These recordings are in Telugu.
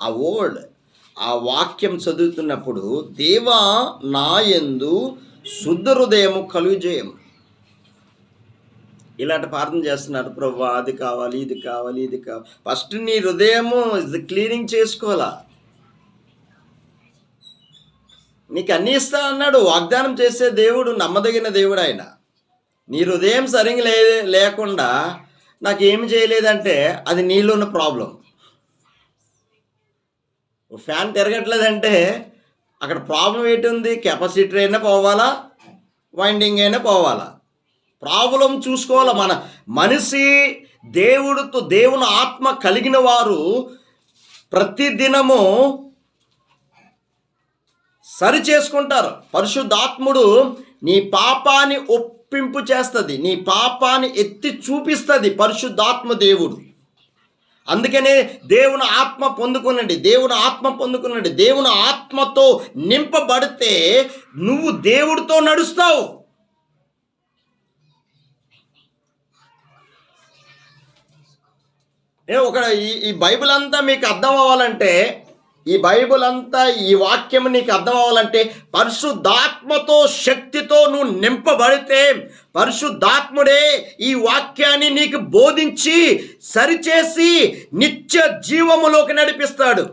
ఆ వర్డ్, ఆ వాక్యం చదువుతున్నప్పుడు దేవా నా యందు శుద్ధ హృదయము కలుగజేయము. ఇలాంటి ప్రార్థన చేస్తున్నారు. ప్రభువా అది కావాలి, ఇది కావాలి, ఇది కావాలి. ఫస్ట్ నీ హృదయము క్లీనింగ్ చేసుకోవాలా. నీకు అన్నీ ఇస్తా అన్నాడు. వాగ్దానం చేసే దేవుడు నమ్మదగిన దేవుడు ఆయన. నీ హృదయం సరిగ్గా లేకుండా నాకేమి చేయలేదంటే అది నీలో ఉన్న ప్రాబ్లం. ఫ్యాన్ తిరగట్లేదంటే అక్కడ ప్రాబ్లం ఏంటి ఉంది? కెపాసిటర్ అయినా పోవాలా, వైండింగ్ అయినా పోవాలా. ప్రాబ్లం చూసుకోవాలి. మనిషి దేవుడితో, దేవుని ఆత్మ కలిగిన వారు ప్రతిదినము సరి చేసుకుంటారు. పరిశుద్ధాత్ముడు నీ పాపాన్ని ఒప్పింపు చేస్తుంది, నీ పాపాన్ని ఎత్తి చూపిస్తుంది పరిశుద్ధాత్మ దేవుడు. అందుకనే దేవుని ఆత్మ పొందుకునండి, దేవుని ఆత్మ పొందుకునండి. దేవుని ఆత్మతో నింపబడితే నువ్వు దేవుడితో నడుస్తావు. ఈ బైబిల్ అంతా మీకు అర్థం అవ్వాలంటే, ఈ బైబిల్ అంతా, ఈ వాక్యం నీకు అర్థం అవ్వాలంటే పరిశుద్ధాత్మతో, శక్తితో నువ్వు నింపబడితే పరిశుద్ధాత్ముడే ఈ వాక్యాన్ని నీకు బోధించి సరిచేసి నిత్య జీవములోకి నడిపిస్తాడు.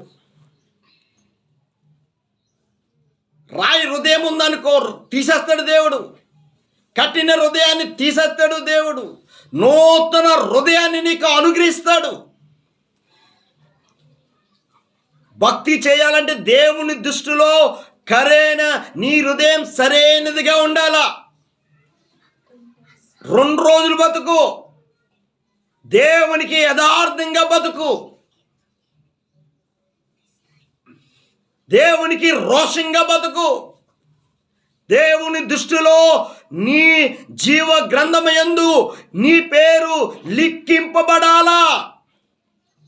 రాయి హృదయం ఉందనుకో, తీసేస్తాడు దేవుడు. కఠిన హృదయాన్ని తీసేస్తాడు దేవుడు. నూతన హృదయాన్ని నీకు అనుగ్రహిస్తాడు. భక్తి చేయాలంటే దేవుని దృష్టిలో నీ హృదయం సరైనదిగా ఉండాలా. 2 రోజులు బతుకు, దేవునికి యథార్థంగా బతుకు, దేవునికి రోషంగా బతుకు. దేవుని దృష్టిలో నీ జీవ గ్రంథమయందు నీ పేరు లిఖింపబడాలా.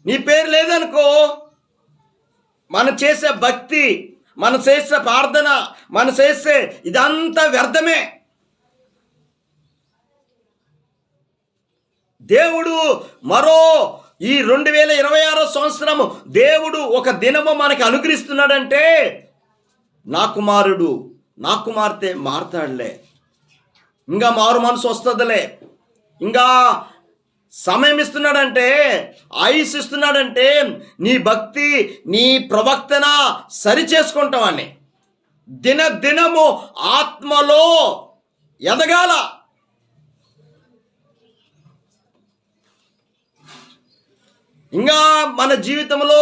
నీ పేరు లేదనుకో, మనం చేసే భక్తి, మనం చేసే ప్రార్థన, మనం చేసే ఇదంతా వ్యర్థమే. దేవుడు మరో ఈ 2026 సంవత్సరము దేవుడు ఒక దినము మనకి అనుగ్రహిస్తున్నాడంటే నా కుమారుడు, నా కుమార్తె మారుతాడులే, ఇంకా మారు మనసు వస్తుందిలే, ఇంకా సమయం ఇస్తున్నాడంటే, ఆయుష్ ఇస్తున్నాడంటే నీ భక్తి, నీ ప్రవక్తన సరి చేసుకుంటామని. దినము ఆత్మలో ఎదగాల. ఇంకా మన జీవితంలో